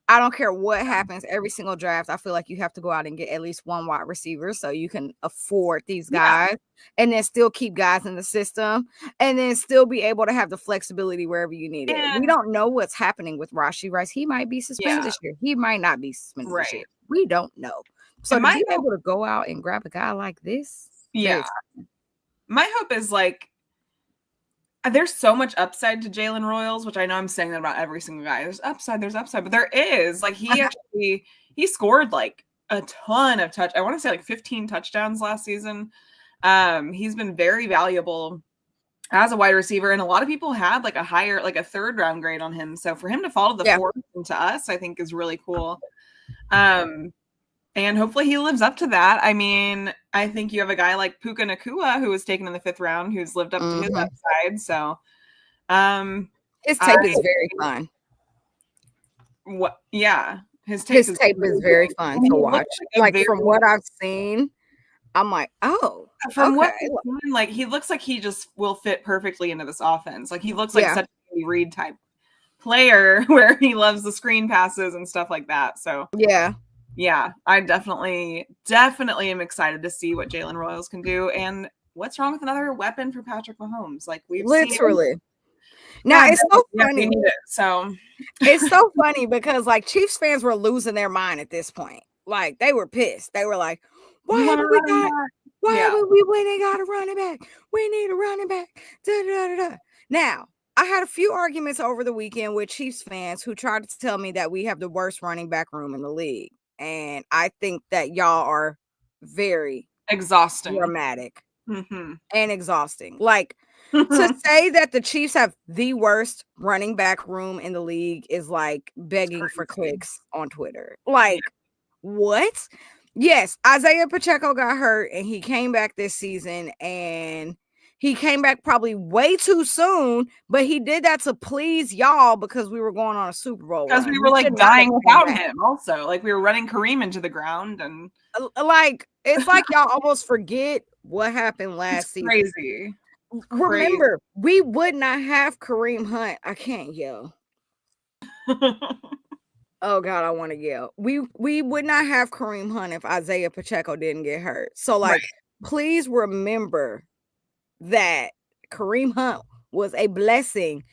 I don't care what happens every single draft. I feel like you have to go out and get at least one wide receiver so you can afford these guys and then still keep guys in the system and then still be able to have the flexibility wherever you need it. We don't know what's happening with Rashee Rice. He might be suspended this year. He might not be suspended this year. We don't know. So to be able to go out and grab a guy like this. Yeah. My hope is like, there's so much upside to Jalen Royals, which I know I'm saying that about every single guy. There's upside, but there is. Like he scored like a ton of I want to say like 15 touchdowns last season. He's been very valuable as a wide receiver, and a lot of people had like a higher, like a 3rd round grade on him. So for him to fall to the 4th and to us, I think is really cool. And hopefully he lives up to that. I mean, I think you have a guy like Puka Nacua who was taken in the 5th round, who's lived up to his upside. So, his tape is very fun. His tape is very fun to watch. Like from what I've seen, I'm like, what like he looks like he just will fit perfectly into this offense. Like he looks like such a Reed type player where he loves the screen passes and stuff like that. So yeah, I definitely am excited to see what Jalen Royals can do. And what's wrong with another weapon for Patrick Mahomes? Like we've literally. Now it's so funny. It's so funny because like Chiefs fans were losing their mind at this point. Like they were pissed. They were like, why haven't we went and got a running back? We need a running back. Da, da, da, da. Now, I had a few arguments over the weekend with Chiefs fans who tried to tell me that we have the worst running back room in the league. And I think that y'all are very exhausting, dramatic, and exhausting. Like to say that the Chiefs have the worst running back room in the league is like begging for clicks on Twitter. Like, what? Yes, Isaiah Pacheco got hurt and he came back this season and he came back probably way too soon, but he did that to please y'all because we were going on a Super Bowl. Because we were like dying without him also. Like we were running Kareem into the ground and like it's like y'all almost forget what happened last season. Crazy. Remember, we would not have Kareem Hunt. I can't yell. Oh God, I want to yell. We would not have Kareem Hunt if Isaiah Pacheco didn't get hurt. So like please remember that Kareem Hunt was a blessing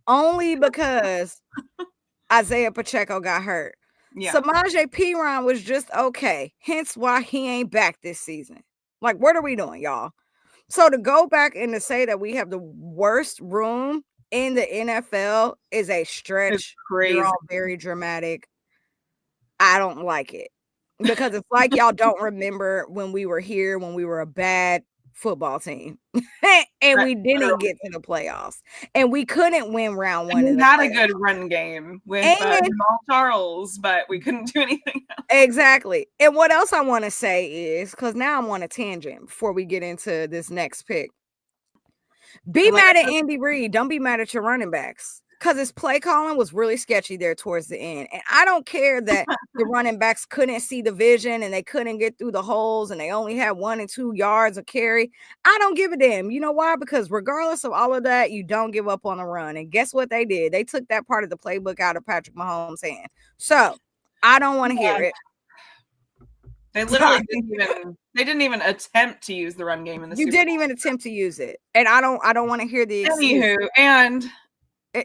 only because Isaiah Pacheco got hurt. Samaje Perine was just okay. Hence why he ain't back this season. Like, what are we doing, y'all? So to go back and to say that we have the worst room in the NFL is a stretch. It's crazy. You're all very dramatic. I don't like it because it's like y'all don't remember when we were here, when we were a bad football team and we didn't get to the playoffs and we couldn't win round 1. We had a good run game with Jamal Charles, but we couldn't do anything else. Exactly. And what else I want to say is, because now I'm on a tangent before we get into this next pick. Be mad at Andy Reid. Don't be mad at your running backs. Because his play calling was really sketchy there towards the end. And I don't care that the running backs couldn't see the vision and they couldn't get through the holes and they only had 1 and 2 yards of carry. I don't give a damn. You know why? Because regardless of all of that, you don't give up on the run. And guess what they did? They took that part of the playbook out of Patrick Mahomes' hand. So I don't want to hear it. They literally didn't even attempt to use the run game in the Super Bowl. Didn't even attempt to use it. And I don't want to hear the excuse. Anywho, and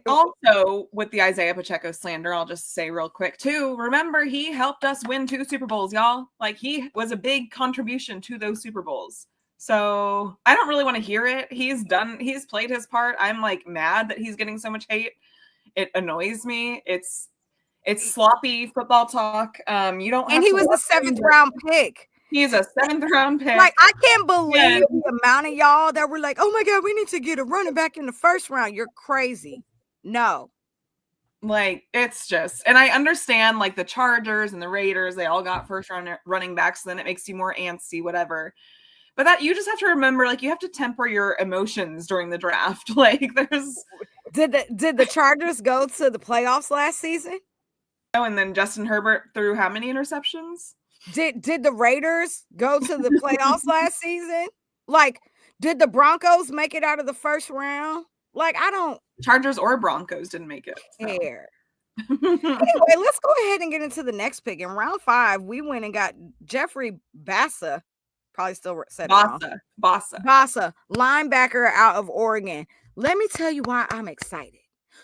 also, with the Isaiah Pacheco slander, I'll just say real quick, too, remember, he helped us win 2 Super Bowls, y'all. Like, he was a big contribution to those Super Bowls. So, I don't really want to hear it. He's played his part. I'm, like, mad that he's getting so much hate. It annoys me. It's sloppy football talk. You don't have And he to was the watch him, 7th but round pick. you don't have And he to was the watch him, 7th but round pick. he's a 7th round pick. Like, I can't believe Yeah. the amount of y'all that were like, oh my God, we need to get a running back in the 1st round. You're crazy. No. Like, it's just, and I understand like the Chargers and the Raiders, they all got 1st round running backs, so then it makes you more antsy, whatever. But that you just have to remember, like, you have to temper your emotions during the draft. Like, there's Did the Chargers go to the playoffs last season? and then Justin Herbert threw how many interceptions? Did the Raiders go to the playoffs last season? Like, did the Broncos make it out of the 1st round? Like, I don't Chargers or Broncos didn't make it. So. care. Anyway, let's go ahead and get into the next pick. In round 5, we went and got Jeffrey Bassa. Probably still said it wrong. Bassa, linebacker out of Oregon. Let me tell you why I'm excited.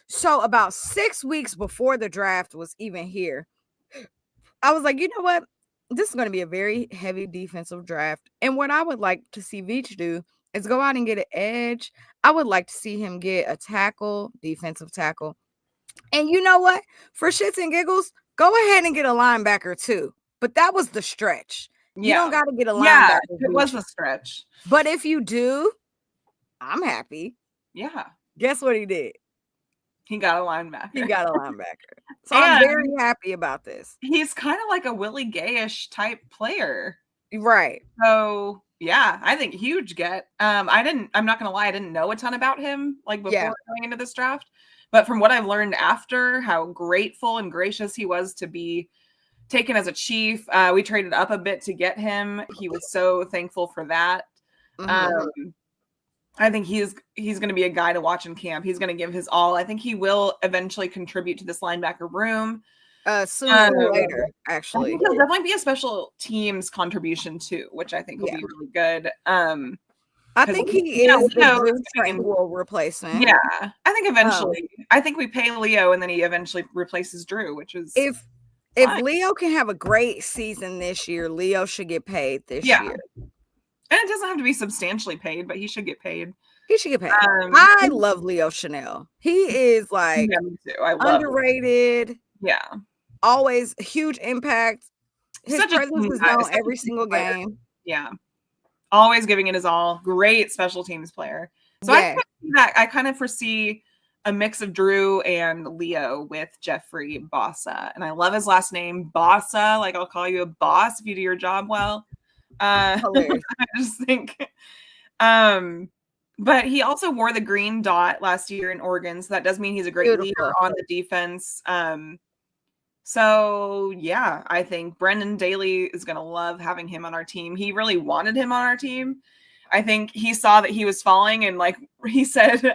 So about 6 weeks before the draft was even here, I was like, you know what? This is going to be a very heavy defensive draft. And what I would like to see Veach do is go out and get an edge. I would like to see him get a tackle, defensive tackle. And you know what? For shits and giggles, go ahead and get a linebacker too. But that was the stretch. You don't got to get a linebacker. Yeah, it was a stretch. But if you do, I'm happy. Yeah. Guess what he did? He got a linebacker. He got a linebacker. So I'm very happy about this. He's kind of like a Willie Gay-ish type player. Right. So yeah, I think huge get. I'm not gonna lie, I didn't know a ton about him like before going into this draft. But from what I've learned after, how grateful and gracious he was to be taken as a Chief. We traded up a bit to get him. He was so thankful for that. Mm-hmm. I think he's going to be a guy to watch in camp. He's going to give his all. I think he will eventually contribute to this linebacker room. Sooner or later, actually. He'll definitely be a special teams contribution too, which I think will be really good. I think he is the Drew replacement. Yeah, I think eventually. I think we pay Leo and then he eventually replaces Drew, which is if Leo can have a great season this year, Leo should get paid this year. And it doesn't have to be substantially paid, but he should get paid. He should get paid. I love Leo Chanel. He is like underrated. Yeah. Always huge impact. His presence is known every single game. Yeah. Always giving it his all. Great special teams player. So I kind of foresee a mix of Drew and Leo with Jeffrey Bassa. And I love his last name, Bassa. Like, I'll call you a boss if you do your job well. I just think but he also wore the green dot last year in Oregon, so that does mean he's a great leader on the defense. So yeah, I think Brendan Daly is going to love having him on our team. He really wanted him on our team. I think he saw that he was falling, and like he said,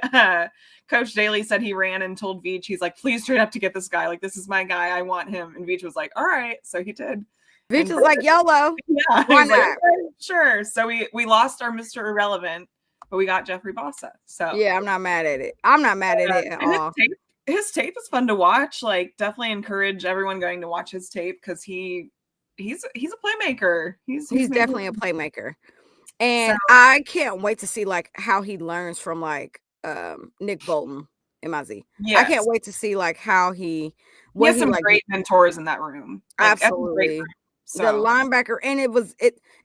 Coach Daly said he ran and told Veach, he's like, please trade up to get this guy. Like, this is my guy. I want him. And Veach was like, all right. So he did. Veach is like, YOLO. Yeah. Why not? Like, sure. So we lost our Mr. Irrelevant, but we got Jeffrey Bassa. So yeah, I'm not mad at it. I'm not mad at it at all. His tape is fun to watch. Like, definitely encourage everyone going to watch his tape because he's a playmaker. He's definitely a playmaker. And I can't wait to see like how he learns from like Nick Bolton, MIZ. I can't wait to see like how he has some great mentors in that room. Like, absolutely. So. The linebacker, and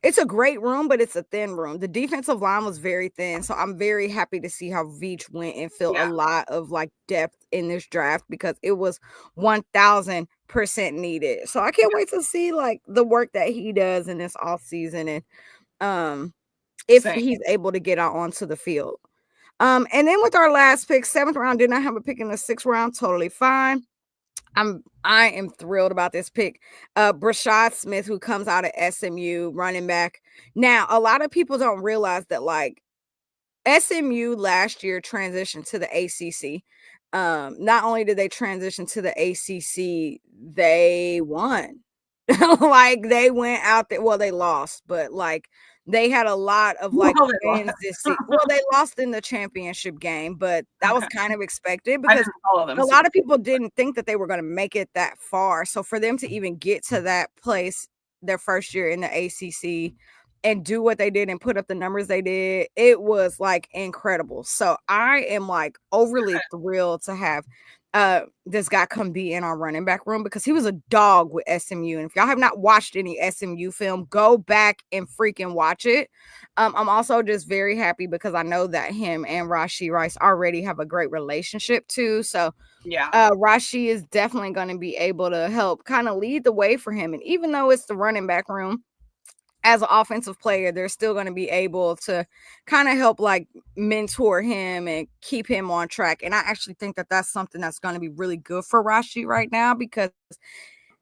it's a great room, but it's a thin room. The defensive line was very thin, so I'm very happy to see how Veach went and filled a lot of like depth in this draft because it was 1000% needed. So I can't wait to see like the work that he does in this off season and if he's able to get out onto the field. And then with our last pick, 7th round, did not have a pick in the 6th round, totally fine. I am thrilled about this pick. Brashad Smith, who comes out of SMU, running back. Now, a lot of people don't realize that like SMU last year transitioned to the ACC. Not only did they transition to the ACC, they won. Like they went out there. Well, they lost, but like they had a lot of like wins this season. Well, they lost in the championship game, but that was kind of expected because a lot of people didn't think that they were going to make it that far. So for them to even get to that place their first year in the ACC and do what they did and put up the numbers they did, it was like incredible. So I am like overly thrilled to have this guy come be in our running back room because he was a dog with SMU. And if y'all have not watched any SMU film, go back and freaking watch it. I'm also just very happy because I know that him and Rashee Rice already have a great relationship too. So Yeah. Rashee is definitely going to be able to help kind of lead the way for him. And even though it's the running back room, as an offensive player, they're still going to be able to kind of help like mentor him and keep him on track. And I actually think that that's something that's going to be really good for Rashee right now, because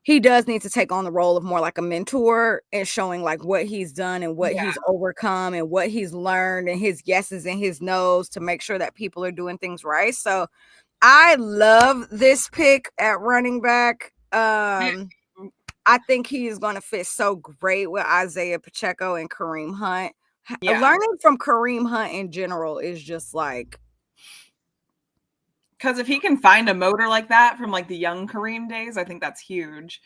he does need to take on the role of more like a mentor and showing like what he's done and what he's overcome and what he's learned and his yeses and his nos to make sure that people are doing things right. So I love this pick at running back. I think he is going to fit so great with Isaiah Pacheco and Kareem Hunt. Yeah. Learning from Kareem Hunt in general is just like, because if he can find a motor like that from like the young Kareem days, I think that's huge.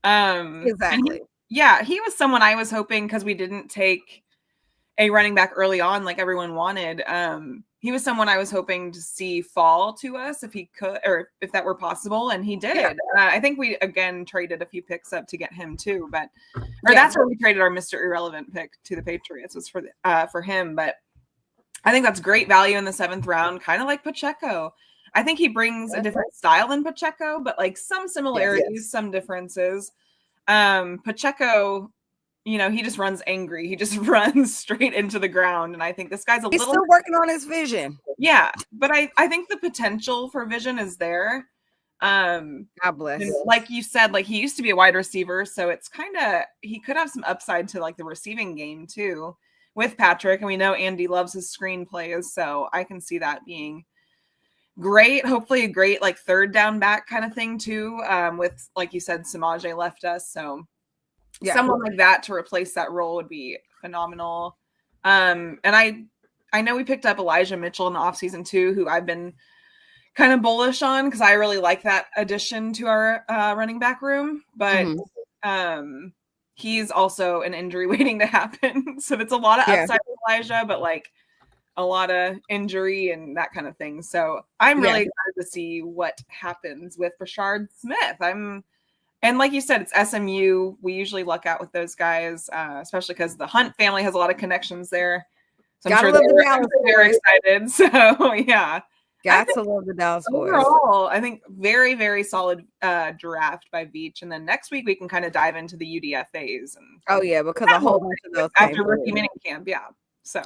exactly. He was someone I was hoping, because we didn't take a running back early on like everyone wanted. He was someone I was hoping to see fall to us if he could, or if that were possible, and he did. Yeah. I think we again traded a few picks up to get him too, that's where we traded our Mr. Irrelevant pick to the Patriots, was for him. But I think that's great value in the 7th round, kind of like Pacheco. I think he brings a different style than Pacheco, but like some similarities, some differences. Pacheco, he just runs angry. He just runs straight into the ground. And I think this guy's He's still working on his vision. Yeah. But I think the potential for vision is there. God bless. And like you said, like he used to be a wide receiver. So it's he could have some upside to like the receiving game too with Patrick. And we know Andy loves his screenplays. So I can see that being great. Hopefully a great like 3rd down back kind of thing too. With, like you said, Samaje left us. So someone like that to replace that role would be phenomenal. And I know we picked up Elijah Mitchell in the offseason too, who I've been kind of bullish on because I really like that addition to our running back room. But he's also an injury waiting to happen. So it's a lot of upside with Elijah, but like a lot of injury and that kind of thing. So I'm really excited to see what happens with Brashard Smith. And like you said, it's SMU. We usually luck out with those guys, especially because the Hunt family has a lot of connections there. So I'm sure they're excited. So yeah. Got to love the Dallas boys. Overall, I think very, very solid draft by Veach. And then next week we can kind of dive into the UDFAs. And because a whole bunch of those after rookie mini camp. Yeah. So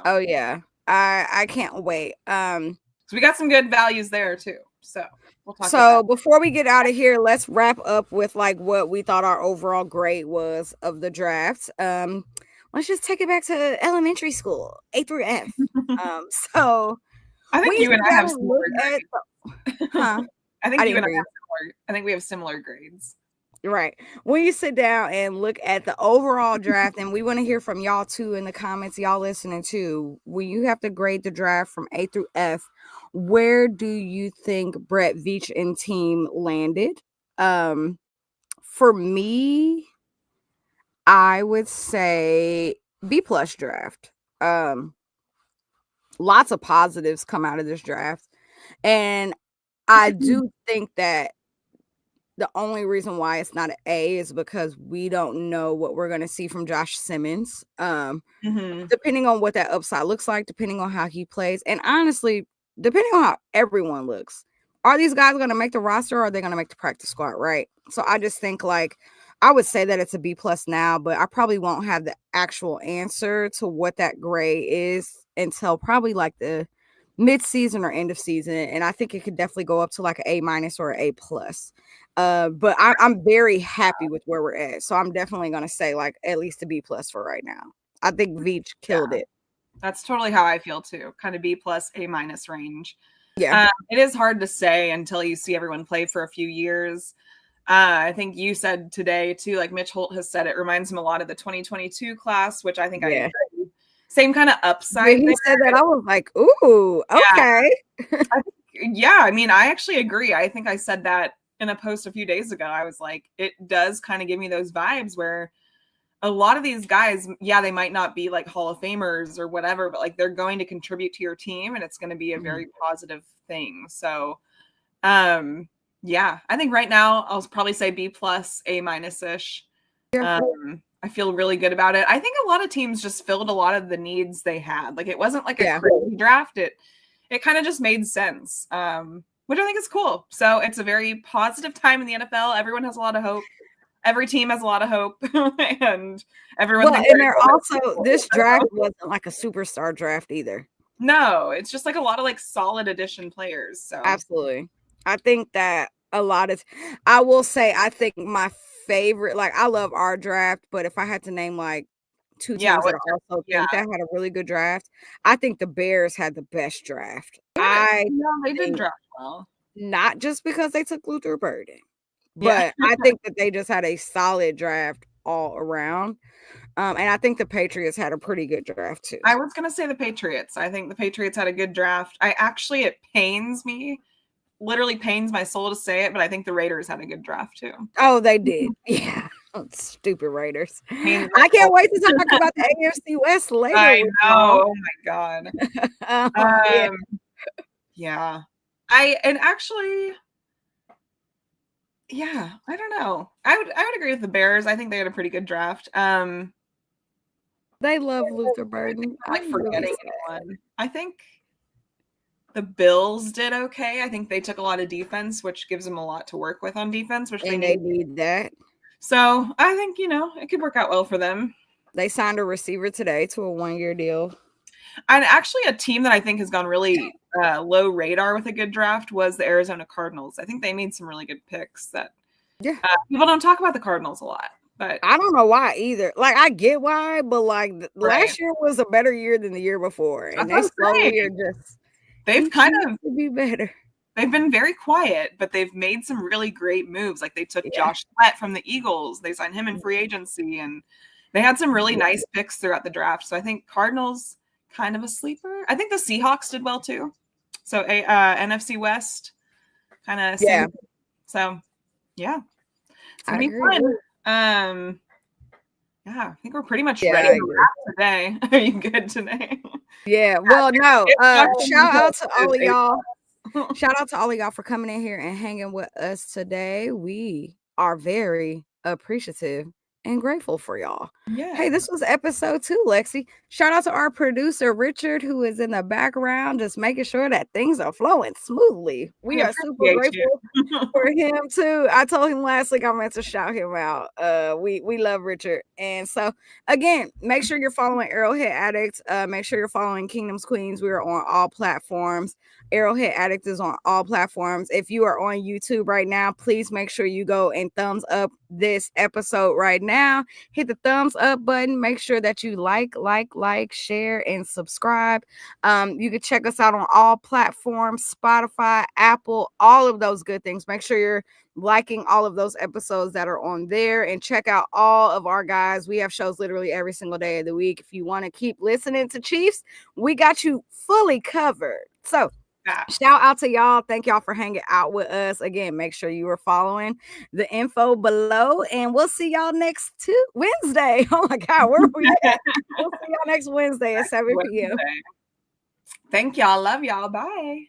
I can't wait. So we got some good values there too. So we'll talk about before we get out of here, let's wrap up with like what we thought our overall grade was of the draft. Let's just take it back to elementary school, A through F. So I think you and I have similar grades. I think we have similar grades. Right. When you sit down and look at the overall draft, and we want to hear from y'all too in the comments, y'all listening too, when you have to grade the draft from A through F, where do you think Brett Veach and team landed? For me, I would say B+ draft. Lots of positives come out of this draft. And I do think that the only reason why it's not an A is because we don't know what we're going to see from Josh Simmons. Depending on what that upside looks like, depending on how he plays, and honestly, depending on how everyone looks. Are these guys going to make the roster, or are they going to make the practice squad, right? So I just think like I would say that it's a B+ now, but I probably won't have the actual answer to what that grade is until probably like the mid-season or end of season. And I think it could definitely go up to like an A- or an A+. But I'm very happy with where we're at. So I'm definitely going to say like at least a B+ for right now. I think Veach killed it. That's totally how I feel too. Kind of B+, A- range. Yeah. It is hard to say until you see everyone play for a few years. I think you said today too, like Mitch Holt has said, it reminds him a lot of the 2022 class, which I think I agree. Same kind of upside. When he said that, I was like, ooh, okay. I mean, I actually agree. I think I said that in a post a few days ago. I was like, it does kind of give me those vibes where a lot of these guys, they might not be like Hall of Famers or whatever, but like they're going to contribute to your team and it's going to be a very positive thing. So, Yeah, I think right now I'll probably say B+, A-ish. I feel really good about it. I think a lot of teams just filled a lot of the needs they had. Like, it wasn't like a crazy draft. It kind of just made sense, which I think is cool. So it's a very positive time in the NFL. Everyone has a lot of hope. Every team has a lot of hope, and everyone. Well, and they're also this draft wasn't like a superstar draft either. No, it's just like a lot of like solid addition players. So absolutely, I think that a lot of. I will say, I think my favorite, like I love our draft, but if I had to name like two teams that I also think that had a really good draft, I think the Bears had the best draft. They did draft well, not just because they took Luther Burden, but I think that they just had a solid draft all around. And I think the Patriots had a pretty good draft too. I was gonna say the Patriots. I think the Patriots had a good draft. It pains me. Literally pains my soul to say it, but I think the Raiders had a good draft too. Oh, they did. Yeah. Stupid Raiders. I can't wait to talk about the AFC West later. I know. Oh my God. Yeah. I don't know. I would agree with the Bears. I think they had a pretty good draft. They love Luther Burden. Like forgetting anyone. I think the Bills did okay. I think they took a lot of defense, which gives them a lot to work with on defense, which they need that. So I think, it could work out well for them. They signed a receiver today to a 1-year deal. And actually a team that I think has gone really low radar with a good draft was the Arizona Cardinals. I think they made some really good picks that people don't talk about the Cardinals a lot. But I don't know why either. Like, I get why, but like last year was a better year than the year before. And they slowly are just they've kind of to be better. They've been very quiet, but they've made some really great moves. Like they took Josh Simmons from the Eagles. They signed him in free agency, and they had some really nice picks throughout the draft. So I think Cardinals kind of a sleeper. I think the Seahawks did well too. So NFC West kind of So it's gonna be fun. I think we're pretty much ready to wrap today. Are you good today? Yeah. Well, no. Shout out to all of y'all. Shout out to all of y'all for coming in here and hanging with us today. We are very appreciative and grateful for y'all. Yeah. Hey, this was episode 2, Lexi. Shout out to our producer, Richard, who is in the background, just making sure that things are flowing smoothly. We are super grateful for him too. I told him last week I meant to shout him out. We love Richard. And so again, make sure you're following Arrowhead Addict. Make sure you're following Kingdom's Queens. We are on all platforms. Arrowhead Addict is on all platforms. If you are on YouTube right now, please make sure you go and thumbs up this episode right now. Hit the thumbs up button. Make sure that you like, share, and subscribe. You can check us out on all platforms, Spotify, Apple, all of those good things. Make sure you're liking all of those episodes that are on there, and check out all of our guys. We have shows literally every single day of the week. If you want to keep listening to Chiefs, we got you fully covered. So shout out to y'all. Thank y'all for hanging out with us. Again, make sure you are following the info below, and we'll see y'all next Wednesday. Oh my God, where are we at? We'll see y'all next Wednesday at 7 p.m. Thank y'all. Love y'all. Bye.